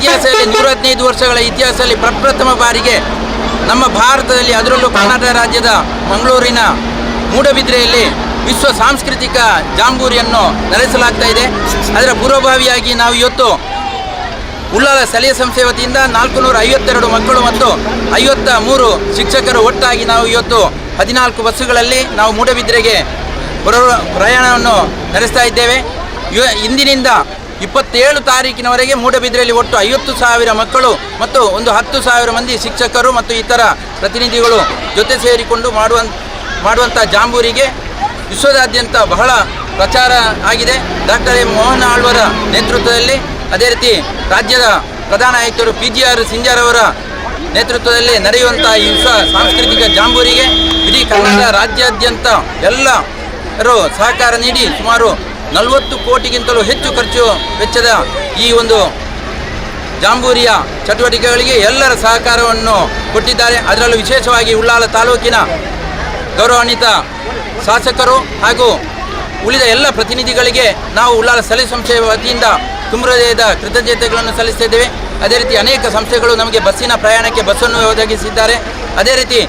ಇತಿಹಾಸದಲ್ಲಿ 115 ವರ್ಷಗಳ ಇತಿಹಾಸದಲ್ಲಿ ಪ್ರಪ್ರಥಮ ಬಾರಿಗೆ ನಮ್ಮ ಭಾರತದಲ್ಲಿ, ಅದರಲ್ಲೂ ಕರ್ನಾಟಕ ರಾಜ್ಯದ ಮಂಗಳೂರಿನ ಮೂಡಬಿದ್ರೆಯಲ್ಲಿ ವಿಶ್ವ ಸಾಂಸ್ಕೃತಿಕ ಜಾಂಬೂರಿಯನ್ನು ನಡೆಸಲಾಗ್ತಾ ಇದೆ. ಅದರ ಪೂರ್ವಭಾವಿಯಾಗಿ ನಾವು ಇವತ್ತು ಉಳ್ಳಾಲ ಸ್ಥಳೀಯ ಸಂಸ್ಥೆ ವತಿಯಿಂದ 452 ಮಕ್ಕಳು ಮತ್ತು 53 ಶಿಕ್ಷಕರು ಒಟ್ಟಾಗಿ ನಾವು ಇವತ್ತು 14 ಬಸ್ಸುಗಳಲ್ಲಿ ನಾವು ಮೂಡಬಿದ್ರೆಗೆ ಪ್ರಯಾಣವನ್ನು ನಡೆಸ್ತಾ ಇದ್ದೇವೆ. ಇಂದಿನಿಂದ 27 ತಾರೀಕಿನವರೆಗೆ ಮೂಡಬಿದ್ರೆಯಲ್ಲಿ ಒಟ್ಟು 50,000 ಮಕ್ಕಳು ಮತ್ತು ಒಂದು 10,000 ಮಂದಿ ಶಿಕ್ಷಕರು ಮತ್ತು ಇತರ ಪ್ರತಿನಿಧಿಗಳು ಜೊತೆ ಸೇರಿಕೊಂಡು ಮಾಡುವಂಥ ಜಾಂಬೂರಿಗೆ ವಿಶ್ವದಾದ್ಯಂತ ಬಹಳ ಪ್ರಚಾರ ಆಗಿದೆ. ಡಾಕ್ಟರ್ ಎಂ ಮೋಹನ್ ಆಳ್ವರ ನೇತೃತ್ವದಲ್ಲಿ, ಅದೇ ರೀತಿ ರಾಜ್ಯದ ಪ್ರಧಾನ ಆಯುಕ್ತರು PGR ಸಿಂಜಾರ್ ಅವರ ನೇತೃತ್ವದಲ್ಲಿ ನಡೆಯುವಂಥ ಈ ವಿಶ್ವ ಸಾಂಸ್ಕೃತಿಕ ಜಾಂಬೂರಿಗೆ ಇಡೀ ಕರ್ನಾಟಕ ರಾಜ್ಯಾದ್ಯಂತ ಎಲ್ಲರೂ ಸಹಕಾರ ನೀಡಿ ಸುಮಾರು 40 ಕೋಟಿಗಿಂತಲೂ ಹೆಚ್ಚು ಖರ್ಚು ವೆಚ್ಚದ ಈ ಒಂದು ಜಾಂಬೂರಿಯ ಚಟುವಟಿಕೆಗಳಿಗೆ ಎಲ್ಲರ ಸಹಕಾರವನ್ನು ಕೊಟ್ಟಿದ್ದಾರೆ. ಅದರಲ್ಲೂ ವಿಶೇಷವಾಗಿ ಉಳ್ಳಾಲ ತಾಲೂಕಿನ ಗೌರವಾನ್ವಿತ ಶಾಸಕರು ಹಾಗೂ ಉಳಿದ ಎಲ್ಲ ಪ್ರತಿನಿಧಿಗಳಿಗೆ ನಾವು ಉಳ್ಳಾಲ ಸ್ಥಳೀಯ ಸಂಸ್ಥೆ ವತಿಯಿಂದ ತುಂಬ ಹೃದಯದ ಕೃತಜ್ಞತೆಗಳನ್ನು ಸಲ್ಲಿಸ್ತಾ ಇದ್ದೇವೆ. ಅದೇ ರೀತಿ ಅನೇಕ ಸಂಸ್ಥೆಗಳು ನಮಗೆ ಬಸ್ಸಿನ ಪ್ರಯಾಣಕ್ಕೆ ಬಸ್ಸನ್ನು ಒದಗಿಸಿದ್ದಾರೆ. ಅದೇ ರೀತಿ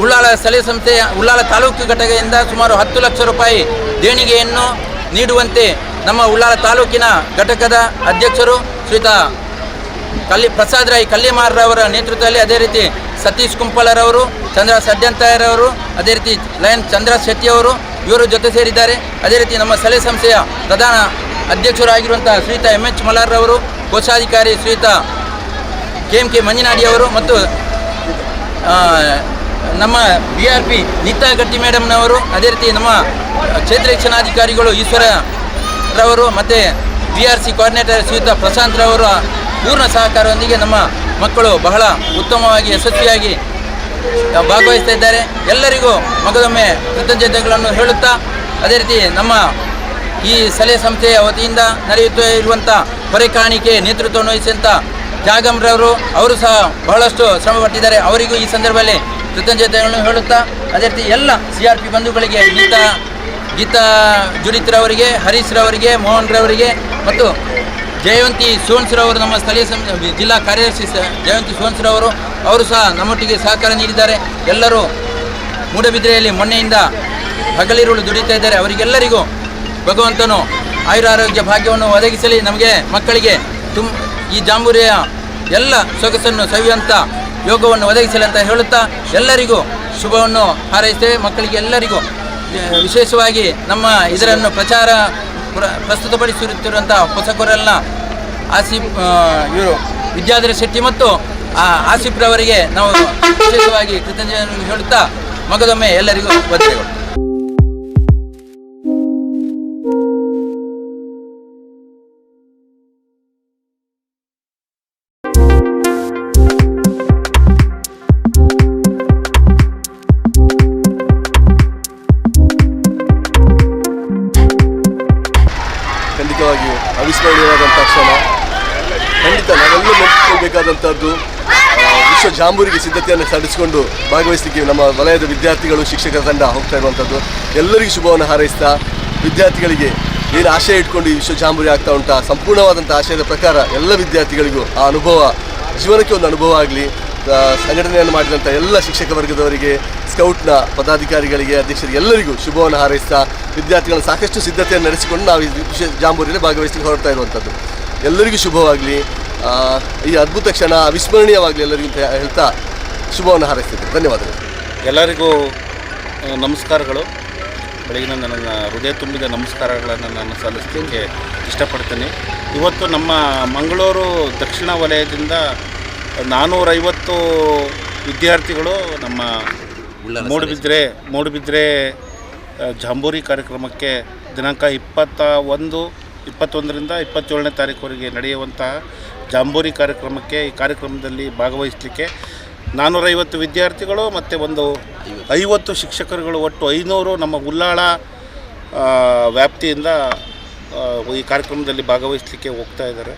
ಉಳ್ಳಾಲ ಸ್ಥಳೀಯ ಸಂಸ್ಥೆಯ ಉಳ್ಳಾಲ ತಾಲೂಕು ಘಟಕದಿಂದ ಸುಮಾರು 10 ಲಕ್ಷ ರೂಪಾಯಿ ದೇಣಿಗೆಯನ್ನು ನೀಡುವಂತೆ ನಮ್ಮ ಉಳ್ಳಾಲ ತಾಲೂಕಿನ ಘಟಕದ ಅಧ್ಯಕ್ಷರು ಶ್ರೀಯುತ ಪ್ರಸಾದ್ ರಾಯ್ ಕಲ್ಲಿಮಾರ್ರವರ ನೇತೃತ್ವದಲ್ಲಿ, ಅದೇ ರೀತಿ ಸತೀಶ್ ಕುಂಪಲರವರು, ಚಂದ್ರ ಸಡ್ಯಂತಾಯರವರು, ಅದೇ ರೀತಿ ಲಯನ್ ಚಂದ್ರ ಶೆಟ್ಟಿಯವರು ಇವರು ಜೊತೆ ಸೇರಿದ್ದಾರೆ. ಅದೇ ರೀತಿ ನಮ್ಮ ಸ್ಥಳೀಯ ಸಂಸ್ಥೆಯ ಪ್ರಧಾನ ಅಧ್ಯಕ್ಷರಾಗಿರುವಂಥ ಶ್ರೀಯುತ MH ಮಲಾರ್ರವರು, ಕೋಶಾಧಿಕಾರಿ ಶ್ರೀಯುತ KMK ಮಂಜಿನಾಡಿಯವರು ಮತ್ತು ನಮ್ಮ BRP ನೀತಾ ಗಟ್ಟಿ ಮೇಡಮ್ನವರು, ಅದೇ ರೀತಿ ನಮ್ಮ ಕ್ಷೇತ್ರ ಶಿಕ್ಷಣಾಧಿಕಾರಿಗಳು ಈಶ್ವರರವರು ಮತ್ತು BRC ಕೋಆರ್ಡಿನೇಟರ್ ಶ್ರೀಯುತ ಪ್ರಶಾಂತ್ರವರ ಪೂರ್ಣ ಸಹಕಾರದೊಂದಿಗೆ ನಮ್ಮ ಮಕ್ಕಳು ಬಹಳ ಉತ್ತಮವಾಗಿ ಯಶಸ್ವಿಯಾಗಿ ಭಾಗವಹಿಸ್ತಾ ಇದ್ದಾರೆ. ಎಲ್ಲರಿಗೂ ಮಗದೊಮ್ಮೆ ಕೃತಜ್ಞತೆಗಳನ್ನು ಹೇಳುತ್ತಾ, ಅದೇ ರೀತಿ ನಮ್ಮ ಈ ಸ್ಥಳೀಯ ಸಂಸ್ಥೆಯ ವತಿಯಿಂದ ನಡೆಯುತ್ತಾ ಇರುವಂಥ ಹೊರೆಕಾಣಿಕೆ ನೇತೃತ್ವವನ್ನು ವಹಿಸಿದಂಥ ಜಾಗಮ್ರವರು ಅವರು ಸಹ ಬಹಳಷ್ಟು ಶ್ರಮಪಟ್ಟಿದ್ದಾರೆ. ಅವರಿಗೂ ಈ ಸಂದರ್ಭದಲ್ಲಿ ಕೃತಜ್ಞತೆಗಳನ್ನು ಹೇಳುತ್ತಾ, ಅದೇ ರೀತಿ ಎಲ್ಲ CRP ಬಂಧುಗಳಿಗೆ, ಗೀತಾ ಜುಡಿತ್ರವರಿಗೆ, ಹರೀಶ್ರವರಿಗೆ, ಮೋಹನ್ರವರಿಗೆ ಮತ್ತು ಜಯವಂತಿ ಸೋನ್ಸ್ರವರು, ನಮ್ಮ ಸ್ಥಳೀಯ ಜಿಲ್ಲಾ ಕಾರ್ಯದರ್ಶಿ ಜಯವಂತಿ ಸೋನ್ಸ್ರವರು ಅವರು ಸಹ ನಮ್ಮೊಟ್ಟಿಗೆ ಸಹಕಾರ ನೀಡಿದ್ದಾರೆ. ಎಲ್ಲರೂ ಮೂಡಬಿದ್ರೆಯಲ್ಲಿ ಮೊನ್ನೆಯಿಂದ ಹಗಲಿರುಳು ದುಡಿತಾ ಇದ್ದಾರೆ. ಅವರಿಗೆಲ್ಲರಿಗೂ ಭಗವಂತನು ಆಯುರಾರೋಗ್ಯ ಭಾಗ್ಯವನ್ನು ಒದಗಿಸಲಿ. ನಮಗೆ ಮಕ್ಕಳಿಗೆ ಈ ಜಾಂಬೂರಿಯ ಎಲ್ಲ ಸೊಗಸನ್ನು ಸವಿಯುವಂಥ ಯೋಗವನ್ನು ಒದಗಿಸಲಿ ಅಂತ ಹೇಳುತ್ತಾ ಎಲ್ಲರಿಗೂ ಶುಭವನ್ನು ಹಾರೈಸ್ತೇವೆ. ಮಕ್ಕಳಿಗೆ ಎಲ್ಲರಿಗೂ ವಿಶೇಷವಾಗಿ ನಮ್ಮ ಇದರನ್ನು ಪ್ರಸ್ತುತಪಡಿಸುತ್ತಿರುವಂಥ ಹೊಸಕೊರಲ್ನ ಇವರು ವಿದ್ಯಾಧರ ಶೆಟ್ಟಿ ಮತ್ತು ಆಸಿಫ್ರವರಿಗೆ ನಾವು ವಿಶೇಷವಾಗಿ ಕೃತಜ್ಞತೆಯನ್ನು ಹೇಳುತ್ತಾ ಮಗದೊಮ್ಮೆ ಎಲ್ಲರಿಗೂ ವಂದನೆಗಳು. ಖಂಡಿತವಾಗಿಯೂ ಅವಿಸ್ಮರಣೀಯವಾದಂಥ ಕ್ಷಣ. ಖಂಡಿತ ನಾವೆಲ್ಲೂ ನೆನಪಿಸಬೇಕಾದಂಥದ್ದು ವಿಶ್ವ ಜಾಂಬೂರಿಗೆ ಸಿದ್ಧತೆಯನ್ನು ಸಲ್ಲಿಸಿಕೊಂಡು ಭಾಗವಹಿಸಲಿಕ್ಕೆ ನಮ್ಮ ವಲಯದ ವಿದ್ಯಾರ್ಥಿಗಳು, ಶಿಕ್ಷಕರ ತಂಡ ಹೋಗ್ತಾ ಇರುವಂಥದ್ದು. ಎಲ್ಲರಿಗೂ ಶುಭವನ್ನು ಹಾರೈಸ್ತಾ, ವಿದ್ಯಾರ್ಥಿಗಳಿಗೆ ಏನು ಆಶಯ ಇಟ್ಕೊಂಡು ಈ ವಿಶ್ವ ಜಾಂಬೂರಿ ಆಗ್ತಾ ಉಂಟಾ, ಸಂಪೂರ್ಣವಾದಂಥ ಆಶಯದ ಪ್ರಕಾರ ಎಲ್ಲ ವಿದ್ಯಾರ್ಥಿಗಳಿಗೂ ಆ ಅನುಭವ ಜೀವನಕ್ಕೆ ಒಂದು ಅನುಭವ ಆಗಲಿ. ಸಂಘಟನೆಯನ್ನು ಮಾಡಿದಂಥ ಎಲ್ಲ ಶಿಕ್ಷಕ ವರ್ಗದವರಿಗೆ, ಸ್ಕೌಟ್ನ ಪದಾಧಿಕಾರಿಗಳಿಗೆ, ಅಧ್ಯಕ್ಷರಿಗೆ ಎಲ್ಲರಿಗೂ ಶುಭವನ್ನು ಹಾರೈಸ್ತಾ, ವಿದ್ಯಾರ್ಥಿಗಳನ್ನು ಸಾಕಷ್ಟು ಸಿದ್ಧತೆಯನ್ನು ನಡೆಸಿಕೊಂಡು ನಾವು ಈ ವಿಶ್ವ ಜಾಂಬೂರಿಯಲ್ಲಿ ಭಾಗವಹಿಸಲಿಕ್ಕೆ ಹೊರಡ್ತಾ ಇರುವಂಥದ್ದು. ಎಲ್ಲರಿಗೂ ಶುಭವಾಗಲಿ. ಈ ಅದ್ಭುತ ಕ್ಷಣ ಅವಿಸ್ಮರಣೀಯವಾಗಲಿ ಎಲ್ಲರಿಗೂ ಅಂತ ಹೇಳ್ತಾ ಶುಭವನ್ನು ಹಾರೈಸ್ತಿದ್ದೆ. ಧನ್ಯವಾದಗಳು. ಎಲ್ಲರಿಗೂ ನಮಸ್ಕಾರಗಳು. ಬೆಳಗಿನ ನನ್ನ ಹೃದಯ ತುಂಬಿದ ನಮಸ್ಕಾರಗಳನ್ನು ನಾನು ಸಲ್ಲಿಸಲಿಕ್ಕೆ ಇಷ್ಟಪಡ್ತೇನೆ. ಇವತ್ತು ನಮ್ಮ ಮಂಗಳೂರು ದಕ್ಷಿಣ ವಲಯದಿಂದ 450 ವಿದ್ಯಾರ್ಥಿಗಳು ನಮ್ಮ ಮೂಡುಬಿದ್ರೆ ಜಾಂಬೂರಿ ಕಾರ್ಯಕ್ರಮಕ್ಕೆ ದಿನಾಂಕ 21ರಿಂದ 27ನೇ ತಾರೀಕುವರೆಗೆ ನಡೆಯುವಂತಹ ಜಾಂಬೂರಿ ಕಾರ್ಯಕ್ರಮಕ್ಕೆ, ಈ ಕಾರ್ಯಕ್ರಮದಲ್ಲಿ ಭಾಗವಹಿಸಲಿಕ್ಕೆ 450 ವಿದ್ಯಾರ್ಥಿಗಳು ಮತ್ತು ಒಂದು 50 ಶಿಕ್ಷಕರುಗಳು, ಒಟ್ಟು 500 ನಮ್ಮ ಉಳ್ಳಾಳ ವ್ಯಾಪ್ತಿಯಿಂದ ಈ ಕಾರ್ಯಕ್ರಮದಲ್ಲಿ ಭಾಗವಹಿಸಲಿಕ್ಕೆ ಹೋಗ್ತಾ ಇದ್ದಾರೆ.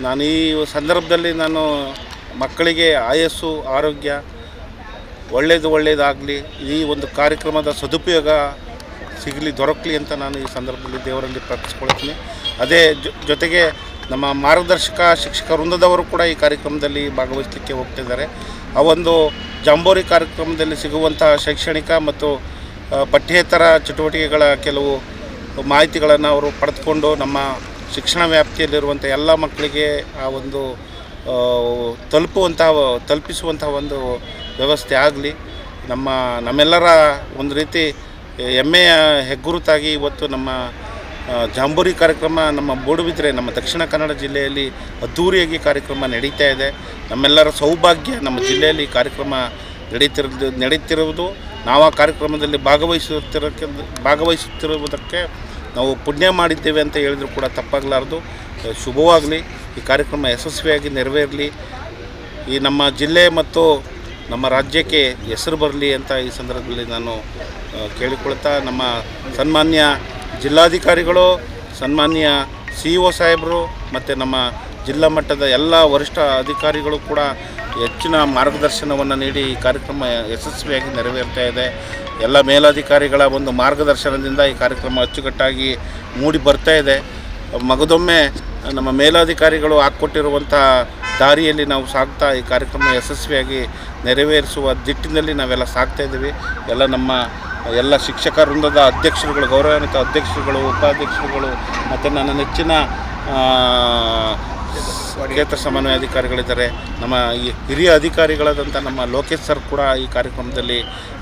ನಾನು ಈ ಸಂದರ್ಭದಲ್ಲಿ ಮಕ್ಕಳಿಗೆ ಆಯಸ್ಸು, ಆರೋಗ್ಯ ಒಳ್ಳೆಯದಾಗಲಿ, ಈ ಒಂದು ಕಾರ್ಯಕ್ರಮದ ಸದುಪಯೋಗ ದೊರಕಲಿ ಅಂತ ನಾನು ಈ ಸಂದರ್ಭದಲ್ಲಿ ದೇವರಲ್ಲಿ ಪ್ರಾರ್ಥಿಸ್ಕೊಳ್ತೀನಿ. ಅದೇ ಜೊತೆಗೆ ನಮ್ಮ ಮಾರ್ಗದರ್ಶಕ ಶಿಕ್ಷಕ ವೃಂದದವರು ಕೂಡ ಈ ಕಾರ್ಯಕ್ರಮದಲ್ಲಿ ಭಾಗವಹಿಸಲಿಕ್ಕೆ ಹೋಗ್ತಿದ್ದಾರೆ. ಆ ಒಂದು ಜಾಂಬೋರಿ ಕಾರ್ಯಕ್ರಮದಲ್ಲಿ ಸಿಗುವಂಥ ಶೈಕ್ಷಣಿಕ ಮತ್ತು ಪಠ್ಯೇತರ ಚಟುವಟಿಕೆಗಳ ಕೆಲವು ಮಾಹಿತಿಗಳನ್ನು ಅವರು ಪಡೆದುಕೊಂಡು ನಮ್ಮ ಶಿಕ್ಷಣ ವ್ಯಾಪ್ತಿಯಲ್ಲಿರುವಂಥ ಎಲ್ಲ ಮಕ್ಕಳಿಗೆ ಆ ಒಂದು ತಲುಪಿಸುವಂಥ ಒಂದು ವ್ಯವಸ್ಥೆ ಆಗಲಿ. ನಮ್ಮೆಲ್ಲರ ಒಂದು ರೀತಿ ಹೆಮ್ಮೆಯ ಹೆಗ್ಗುರುತಾಗಿ ಇವತ್ತು ನಮ್ಮ ಜಾಂಬೋರಿ ಕಾರ್ಯಕ್ರಮ ನಮ್ಮ ಮೂಡುಬಿದ್ರೆ ನಮ್ಮ ದಕ್ಷಿಣ ಕನ್ನಡ ಜಿಲ್ಲೆಯಲ್ಲಿ ಅದ್ಧೂರಿಯಾಗಿ ಕಾರ್ಯಕ್ರಮ ನಡೀತಾ ಇದೆ. ನಮ್ಮೆಲ್ಲರ ಸೌಭಾಗ್ಯ ನಮ್ಮ ಜಿಲ್ಲೆಯಲ್ಲಿ ಕಾರ್ಯಕ್ರಮ ನಡೀತಿರುವುದು. ನಾವು ಆ ಕಾರ್ಯಕ್ರಮದಲ್ಲಿ ಭಾಗವಹಿಸುತ್ತಿರುವುದಕ್ಕೆ ನಾವು ಪುಣ್ಯ ಮಾಡಿದ್ದೇವೆ ಅಂತ ಹೇಳಿದರೂ ಕೂಡ ತಪ್ಪಾಗಲಾರದು. ಶುಭವಾಗಲಿ, ಈ ಕಾರ್ಯಕ್ರಮ ಯಶಸ್ವಿಯಾಗಿ ನೆರವೇರಲಿ, ಈ ನಮ್ಮ ಜಿಲ್ಲೆ ಮತ್ತು ನಮ್ಮ ರಾಜ್ಯಕ್ಕೆ ಹೆಸರು ಬರಲಿ ಅಂತ ಈ ಸಂದರ್ಭದಲ್ಲಿ ನಾನು ಕೇಳಿಕೊಳ್ತಾ, ನಮ್ಮ ಸನ್ಮಾನ್ಯ ಜಿಲ್ಲಾಧಿಕಾರಿಗಳು, ಸನ್ಮಾನ್ಯ CEO ಸಾಹೇಬರು ಮತ್ತು ನಮ್ಮ ಜಿಲ್ಲಾ ಮಟ್ಟದ ಎಲ್ಲ ವರಿಷ್ಠ ಅಧಿಕಾರಿಗಳು ಕೂಡ ಹೆಚ್ಚಿನ ಮಾರ್ಗದರ್ಶನವನ್ನು ನೀಡಿ ಈ ಕಾರ್ಯಕ್ರಮ ಯಶಸ್ವಿಯಾಗಿ ನೆರವೇರ್ತಾ ಇದೆ. ಎಲ್ಲ ಮೇಲಧಿಕಾರಿಗಳ ಒಂದು ಮಾರ್ಗದರ್ಶನದಿಂದ ಈ ಕಾರ್ಯಕ್ರಮ ಅಚ್ಚುಕಟ್ಟಾಗಿ ಮೂಡಿ ಬರ್ತಾ ಇದೆ. ಮಗದೊಮ್ಮೆ ನಮ್ಮ ಮೇಲಧಿಕಾರಿಗಳು ಹಾಕ್ಕೊಟ್ಟಿರುವಂಥ ದಾರಿಯಲ್ಲಿ ನಾವು ಸಾಗ್ತಾ ಈ ಕಾರ್ಯಕ್ರಮ ಯಶಸ್ವಿಯಾಗಿ ನೆರವೇರಿಸುವ ದಿಟ್ಟಿನಲ್ಲಿ ನಾವೆಲ್ಲ ಸಾಗ್ತಾ ಇದ್ದೀವಿ. ಎಲ್ಲ ಶಿಕ್ಷಕ ವೃಂದದ ಅಧ್ಯಕ್ಷರುಗಳು, ಗೌರವಾನ್ವಿತ ಅಧ್ಯಕ್ಷರುಗಳು, ಉಪಾಧ್ಯಕ್ಷರುಗಳು ಮತ್ತು ನನ್ನ ನೆಚ್ಚಿನ ಕ್ಷೇತ್ರ ಸಮನ್ವಯ ಅಧಿಕಾರಿಗಳಿದ್ದಾರೆ. ನಮ್ಮ ಈ ಹಿರಿಯ ಅಧಿಕಾರಿಗಳಾದಂಥ ನಮ್ಮ ಲೋಕೇಶ್ ಸರ್ ಕೂಡ ಈ ಕಾರ್ಯಕ್ರಮದಲ್ಲಿ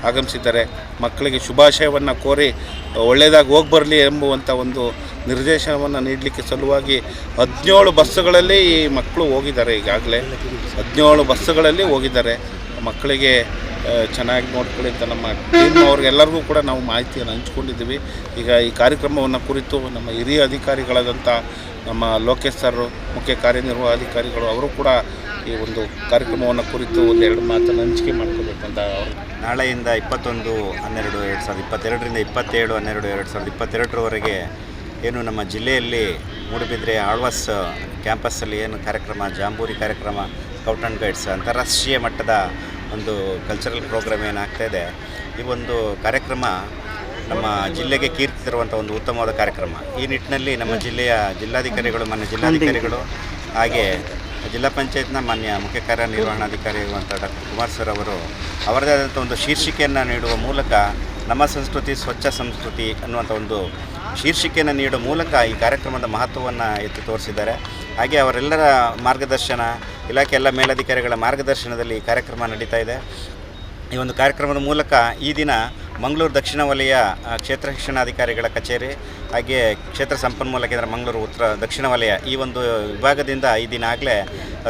ಆಗಮಿಸಿದ್ದಾರೆ. ಮಕ್ಕಳಿಗೆ ಶುಭಾಶಯವನ್ನು ಕೋರಿ ಒಳ್ಳೆಯದಾಗಿ ಹೋಗಿ ಬರಲಿ ಎಂಬುವಂಥ ಒಂದು ನಿರ್ದೇಶನವನ್ನು ನೀಡಲಿಕ್ಕೆ ಸಲುವಾಗಿ 17 ಬಸ್ಸುಗಳಲ್ಲಿ ಈ ಮಕ್ಕಳು ಹೋಗಿದ್ದಾರೆ. ಈಗಾಗಲೇ 17 ಬಸ್ಸುಗಳಲ್ಲಿ ಹೋಗಿದ್ದಾರೆ. ಮಕ್ಕಳಿಗೆ ಚೆನ್ನಾಗಿ ನೋಡ್ಕೊಳ್ಳಿ ಅಂತ ನಮ್ಮ ಟೀಮ್ ಅವ್ರಿಗೆಲ್ಲರಿಗೂ ಕೂಡ ನಾವು ಮಾಹಿತಿಯನ್ನು ಹಂಚ್ಕೊಂಡಿದ್ದೀವಿ. ಈಗ ಈ ಕಾರ್ಯಕ್ರಮವನ್ನು ಕುರಿತು ನಮ್ಮ ಹಿರಿಯ ಅಧಿಕಾರಿಗಳಾದಂಥ ನಮ್ಮ ಲೋಕೇಶ್ ಸರ್, ಮುಖ್ಯ ಕಾರ್ಯನಿರ್ವಹಣಾಧಿಕಾರಿಗಳು, ಅವರು ಕೂಡ ಈ ಒಂದು ಕಾರ್ಯಕ್ರಮವನ್ನು ಕುರಿತು ಒಂದೆರಡು ಮಾತನ್ನು ಹಂಚಿಕೆ ಮಾಡ್ಕೋಬೇಕಂತ ಅವರು. ನಾಳೆಯಿಂದ 21/12/2022ರಿಂದ 27/12/2022ರವರೆಗೆ ಏನು ನಮ್ಮ ಜಿಲ್ಲೆಯಲ್ಲಿ ಮೂಡುಬಿದ್ರೆ ಆಳ್ವಾಸ್ ಕ್ಯಾಂಪಸ್ಸಲ್ಲಿ ಏನು ಕಾರ್ಯಕ್ರಮ, ಜಾಂಬೂರಿ ಕಾರ್ಯಕ್ರಮ, ಸ್ಕೌಟ್ ಆ್ಯಂಡ್ ಗೈಡ್ಸ್ ಅಂತಾರಾಷ್ಟ್ರೀಯ ಮಟ್ಟದ ಒಂದು ಕಲ್ಚರಲ್ ಪ್ರೋಗ್ರಾಮ್ ಏನಾಗ್ತಾಯಿದೆ, ಈ ಒಂದು ಕಾರ್ಯಕ್ರಮ ನಮ್ಮ ಜಿಲ್ಲೆಗೆ ಕೀರ್ತಿ ತರುವಂಥ ಒಂದು ಉತ್ತಮವಾದ ಕಾರ್ಯಕ್ರಮ. ಈ ನಿಟ್ಟಿನಲ್ಲಿ ನಮ್ಮ ಜಿಲ್ಲೆಯ ಜಿಲ್ಲಾಧಿಕಾರಿಗಳು ಹಾಗೆ ಜಿಲ್ಲಾ ಪಂಚಾಯತ್ನ ಮಾನ್ಯ ಮುಖ್ಯ ಕಾರ್ಯನಿರ್ವಹಣಾಧಿಕಾರಿ ಇರುವಂಥ ಡಾಕ್ಟರ್ ಕುಮಾರ್ ಸರ್ ಅವರು ಅವರದೇ ಆದಂಥ ಒಂದು ಶೀರ್ಷಿಕೆಯನ್ನು ನೀಡುವ ಮೂಲಕ ನಮ್ಮ ಸಂಸ್ಕೃತಿ ಸ್ವಚ್ಛ ಸಂಸ್ಕೃತಿ ಅನ್ನುವಂಥ ಒಂದು ಶೀರ್ಷಿಕೆಯನ್ನು ನೀಡುವ ಮೂಲಕ ಈ ಕಾರ್ಯಕ್ರಮದ ಮಹತ್ವವನ್ನು ಎತ್ತಿ ತೋರಿಸಿದ್ದಾರೆ. ಹಾಗೆ ಅವರೆಲ್ಲರ ಮಾರ್ಗದರ್ಶನ, ಇಲಾಖೆ ಎಲ್ಲ ಮೇಲಧಿಕಾರಿಗಳ ಮಾರ್ಗದರ್ಶನದಲ್ಲಿ ಈ ಕಾರ್ಯಕ್ರಮ ನಡೀತಾ ಇದೆ. ಈ ಒಂದು ಕಾರ್ಯಕ್ರಮದ ಮೂಲಕ ಈ ದಿನ ಮಂಗಳೂರು ದಕ್ಷಿಣ ವಲಯ ಕ್ಷೇತ್ರ ಶಿಕ್ಷಣಾಧಿಕಾರಿಗಳ ಕಚೇರಿ ಹಾಗೆ ಕ್ಷೇತ್ರ ಸಂಪನ್ಮೂಲ ಕೇಂದ್ರ ಮಂಗಳೂರು ಉತ್ತರ ದಕ್ಷಿಣ ವಲಯ ಈ ಒಂದು ವಿಭಾಗದಿಂದ ಈ ದಿನ ಆಗಲೇ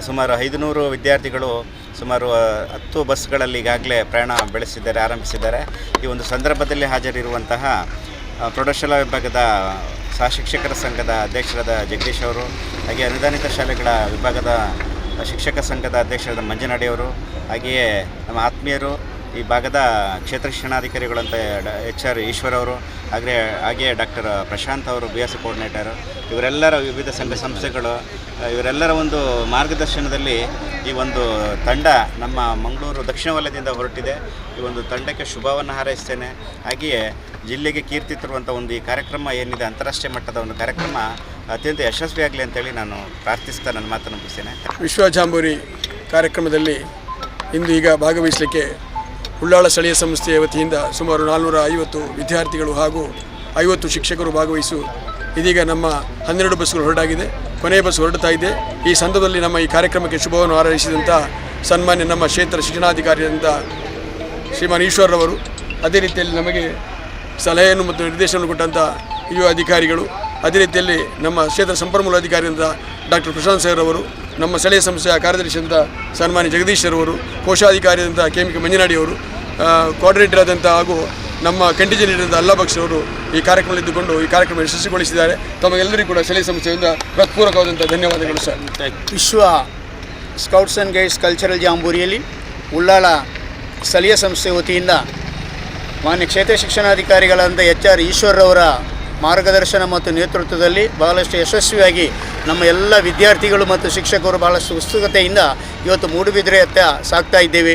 ಸುಮಾರು 500 ವಿದ್ಯಾರ್ಥಿಗಳು ಸುಮಾರು 10 ಬಸ್ಗಳಲ್ಲಿ ಈಗಾಗಲೇ ಪ್ರಯಾಣ ಆರಂಭಿಸಿದ್ದಾರೆ. ಈ ಒಂದು ಸಂದರ್ಭದಲ್ಲಿ ಹಾಜರಿರುವಂತಹ ಪ್ರೌಢಶಾಲಾ ವಿಭಾಗದ ಸಹಶಿಕ್ಷಕರ ಸಂಘದ ಅಧ್ಯಕ್ಷರಾದ ಜಗದೀಶ್ ಅವರು, ಹಾಗೆ ಅನುದಾನಿತ ಶಾಲೆಗಳ ವಿಭಾಗದ ಶಿಕ್ಷಕ ಸಂಘದ ಅಧ್ಯಕ್ಷರಾದ ಮಂಜನಾಡಿಯವರು, ಹಾಗೆಯೇ ನಮ್ಮ ಆತ್ಮೀಯರು ಈ ಭಾಗದ ಕ್ಷೇತ್ರ ಶಿಕ್ಷಣಾಧಿಕಾರಿಗಳಂತ HR ಈಶ್ವರ್ ಅವರು, ಹಾಗೆಯೇ ಡಾಕ್ಟರ್ ಪ್ರಶಾಂತ್ ಅವರು BS ಕೋಆರ್ಡಿನೇಟರು, ಇವರೆಲ್ಲರ ವಿವಿಧ ಸಂಘ ಸಂಸ್ಥೆಗಳು ಇವರೆಲ್ಲರ ಒಂದು ಮಾರ್ಗದರ್ಶನದಲ್ಲಿ ಈ ಒಂದು ತಂಡ ನಮ್ಮ ಮಂಗಳೂರು ದಕ್ಷಿಣ ವಲಯದಿಂದ ಹೊರಟಿದೆ. ಈ ಒಂದು ತಂಡಕ್ಕೆ ಶುಭವನ್ನು ಹಾರೈಸ್ತೇನೆ. ಹಾಗೆಯೇ ಜಿಲ್ಲೆಗೆ ಕೀರ್ತಿ ತರುವಂಥ ಒಂದು ಈ ಕಾರ್ಯಕ್ರಮ ಏನಿದೆ, ಅಂತಾರಾಷ್ಟ್ರೀಯ ಮಟ್ಟದ ಒಂದು ಕಾರ್ಯಕ್ರಮ ಅತ್ಯಂತ ಯಶಸ್ವಿಯಾಗಲಿ ಅಂತೇಳಿ ನಾನು ಪ್ರಾರ್ಥಿಸ್ತಾ ನನ್ನ ಮಾತನ್ನು ಮುಗಿಸ್ತೇನೆ. ವಿಶ್ವ ಜಾಂಬೂರಿ ಕಾರ್ಯಕ್ರಮದಲ್ಲಿ ಇಂದು ಈಗ ಭಾಗವಹಿಸಲಿಕ್ಕೆ ಉಳ್ಳಾಳ ಸ್ಥಳೀಯ ಸಂಸ್ಥೆಯ ವತಿಯಿಂದ ಸುಮಾರು 450 ವಿದ್ಯಾರ್ಥಿಗಳು ಹಾಗೂ 50 ಶಿಕ್ಷಕರು ಭಾಗವಹಿಸು ಇದೀಗ ನಮ್ಮ 12 ಬಸ್ಗಳು ಹೊರಟಾಗಿದೆ. ಕೊನೆಯ ಬಸ್ ಹೊರಡ್ತಾ ಇದೆ. ಈ ಸಂದರ್ಭದಲ್ಲಿ ನಮ್ಮ ಈ ಕಾರ್ಯಕ್ರಮಕ್ಕೆ ಶುಭವನ್ನು ಹಾರೈಸಿದಂಥ ಸನ್ಮಾನ್ಯ ನಮ್ಮ ಕ್ಷೇತ್ರ ಶಿಕ್ಷಣಾಧಿಕಾರಿಯಾದಂಥ ಶ್ರೀಮಾನ್ ಈಶ್ವರ್ರವರು, ಅದೇ ರೀತಿಯಲ್ಲಿ ನಮಗೆ ಸಲಹೆಯನ್ನು ಮತ್ತು ನಿರ್ದೇಶನವನ್ನು ಕೊಟ್ಟಂಥ ಯುವ ಅಧಿಕಾರಿಗಳು, ಅದೇ ರೀತಿಯಲ್ಲಿ ನಮ್ಮ ಕ್ಷೇತ್ರ ಸಂಪನ್ಮೂಲ ಅಧಿಕಾರಿಯಾದಂಥ ಡಾಕ್ಟರ್ ಪ್ರಶಾಂತ್ ಸರ್ ಅವರು, ನಮ್ಮ ಸ್ಥಳೀಯ ಸಂಸ್ಥೆಯ ಕಾರ್ಯದರ್ಶಿಯಾದಂಥ ಸನ್ಮಾನ್ಯ ಜಗದೀಶ್ ಸರ್ ಅವರು, ಕೋಶಾಧಿಕಾರಿಯಾದಂಥ KMK ಮಂಜನಾಡಿಯವರು, ಕೋಆರ್ಡಿನೇಟರ್ ಆದಂಥ ಹಾಗೂ ನಮ್ಮ ಕಂಟಿಜೆಂಟ್ ಲೀಡರ್ ಅಲ್ಲಾ ಬಕ್ಷ್ ಅವರು ಈ ಕಾರ್ಯಕ್ರಮದಲ್ಲಿ ಇದ್ದುಕೊಂಡು ಈ ಕಾರ್ಯಕ್ರಮ ಯಶಸ್ವಿಗೊಳಿಸಿದ್ದಾರೆ. ತಮಗೆಲ್ಲರಿಗೂ ಕೂಡ ಸ್ಥಳೀಯ ಸಂಸ್ಥೆಯಿಂದ ಹೃತ್ಪೂರ್ವಕವಾದಂಥ ಧನ್ಯವಾದಗಳು ಸರ್. ವಿಶ್ವ ಸ್ಕೌಟ್ಸ್ ಆ್ಯಂಡ್ ಗೈಡ್ಸ್ ಕಲ್ಚರಲ್ ಜಾಂಬೂರಿಯಲ್ಲಿ ಉಳ್ಳಾಳ ಸ್ಥಳೀಯ ಸಂಸ್ಥೆ ವತಿಯಿಂದ ಮಾನ್ಯ ಕ್ಷೇತ್ರ ಶಿಕ್ಷಣಾಧಿಕಾರಿಗಳಾದಂಥ HR ಈಶ್ವರ್ರವರ ಮಾರ್ಗದರ್ಶನ ಮತ್ತು ನೇತೃತ್ವದಲ್ಲಿ ಬಹಳಷ್ಟು ಯಶಸ್ವಿಯಾಗಿ ನಮ್ಮ ಎಲ್ಲ ವಿದ್ಯಾರ್ಥಿಗಳು ಮತ್ತು ಶಿಕ್ಷಕರು ಬಹಳಷ್ಟು ಉತ್ಸುಕತೆಯಿಂದ ಇವತ್ತು ಮೂಡುಬಿದಿರೆಯತ್ತ ಸಾಗ್ತಾ ಇದ್ದೇವೆ.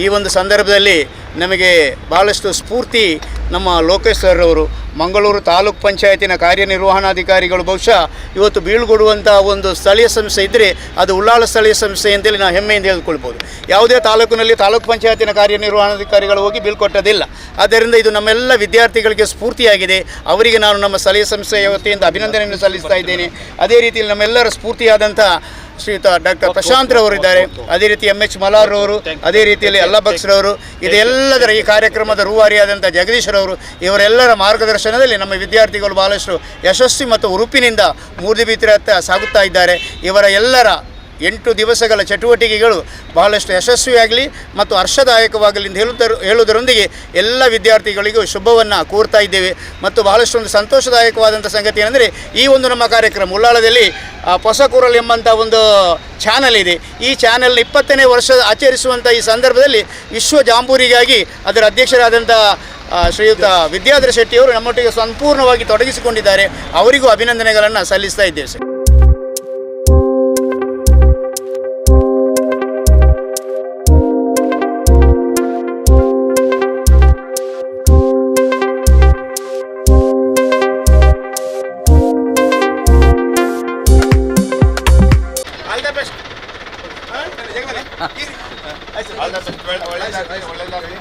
ಈ ಒಂದು ಸಂದರ್ಭದಲ್ಲಿ ನಮಗೆ ಬಹಳಷ್ಟು ಸ್ಫೂರ್ತಿ ನಮ್ಮ ಲೋಕೇಶ್ ಸರ್ ಅವರು ಮಂಗಳೂರು ತಾಲೂಕ್ ಪಂಚಾಯತಿನ ಕಾರ್ಯನಿರ್ವಹಣಾಧಿಕಾರಿಗಳು ಬಹುಶಃ ಇವತ್ತು ಬೀಳ್ಕೊಡುವಂಥ ಒಂದು ಸ್ಥಳೀಯ ಸಂಸ್ಥೆ ಇದ್ದರೆ ಅದು ಉಳ್ಳಾಳ ಸ್ಥಳೀಯ ಸಂಸ್ಥೆ ಅಂತೇಳಿ ನಾವು ಹೆಮ್ಮೆಯಿಂದ ಹೇಳ್ಕೊಳ್ಬೋದು. ಯಾವುದೇ ತಾಲೂಕಿನಲ್ಲಿ ತಾಲೂಕ್ ಪಂಚಾಯತಿನ ಕಾರ್ಯನಿರ್ವಹಣಾಧಿಕಾರಿಗಳು ಹೋಗಿ ಬೀಳ್ಕೊಟ್ಟೋದಿಲ್ಲ. ಆದ್ದರಿಂದ ಇದು ನಮ್ಮೆಲ್ಲ ವಿದ್ಯಾರ್ಥಿಗಳಿಗೆ ಸ್ಫೂರ್ತಿಯಾಗಿದೆ. ಅವರಿಗೆ ನಾನು ನಮ್ಮ ಸ್ಥಳೀಯ ಸಂಸ್ಥೆಯ ವತಿಯಿಂದ ಅಭಿನಂದನೆಯನ್ನು ಸಲ್ಲಿಸ್ತಾ ಇದ್ದೇನೆ. ಅದೇ ರೀತಿಯಲ್ಲಿ ನಮ್ಮೆಲ್ಲರ ಸ್ಫೂರ್ತಿಯಾದಂಥ ಶ್ರೀಯುತ ಡಾಕ್ಟರ್ ಪ್ರಶಾಂತ್ರವರಿದ್ದಾರೆ, ಅದೇ ರೀತಿ ಎಮ್ ಎಚ್ ಮಲಾರ್ರವರು, ಅದೇ ರೀತಿಯಲ್ಲಿ ಅಲ್ಲಬಕ್ಸ್ರವರು, ಇದೆಲ್ಲದರ ಈ ಕಾರ್ಯಕ್ರಮದ ರೂವಾರಿಯಾದಂಥ ಜಗದೀಶ್ರವರು, ಇವರೆಲ್ಲರ ಮಾರ್ಗದರ್ಶನದಲ್ಲಿ ನಮ್ಮ ವಿದ್ಯಾರ್ಥಿಗಳು ಬಹಳಷ್ಟು ಯಶಸ್ವಿ ಮತ್ತು ಉರುಪಿನಿಂದ ಮೂರ್ತಿಬೀತ್ರತ್ತ ಸಾಗುತ್ತಾ ಇದ್ದಾರೆ. ಇವರ ಎಲ್ಲರ 8 ದಿವಸಗಳ ಚಟುವಟಿಕೆಗಳು ಬಹಳಷ್ಟು ಯಶಸ್ವಿಯಾಗಲಿ ಮತ್ತು ಹರ್ಷದಾಯಕವಾಗಲಿ ಎಂದು ಹೇಳುವುದರೊಂದಿಗೆ ಎಲ್ಲ ವಿದ್ಯಾರ್ಥಿಗಳಿಗೂ ಶುಭವನ್ನು ಕೋರ್ತಾ ಇದ್ದೇವೆ. ಮತ್ತು ಬಹಳಷ್ಟು ಒಂದು ಸಂತೋಷದಾಯಕವಾದಂಥ ಸಂಗತಿ ಏನೆಂದರೆ ಈ ಒಂದು ನಮ್ಮ ಕಾರ್ಯಕ್ರಮ ಉಳ್ಳಾಳದಲ್ಲಿ ಹೊಸಕೂರಲ್ ಎಂಬಂಥ ಒಂದು ಚಾನಲ್ ಇದೆ. ಈ ಚಾನಲ್ನ 20ನೇ ವರ್ಷ ಆಚರಿಸುವಂಥ ಈ ಸಂದರ್ಭದಲ್ಲಿ ವಿಶ್ವ ಜಾಂಬೂರಿಗಾಗಿ ಅದರ ಅಧ್ಯಕ್ಷರಾದಂಥ ಶ್ರೀಯುತ ವಿದ್ಯಾಧರ ಶೆಟ್ಟಿಯವರು ನಮ್ಮೊಟ್ಟಿಗೆ ಸಂಪೂರ್ಣವಾಗಿ ತೊಡಗಿಸಿಕೊಂಡಿದ್ದಾರೆ. ಅವರಿಗೂ ಅಭಿನಂದನೆಗಳನ್ನು ಸಲ್ಲಿಸ್ತಾ ಇದ್ದೇವೆ ಸರ್. ಒಳ್ಳೆಯದಾಗಲಿ.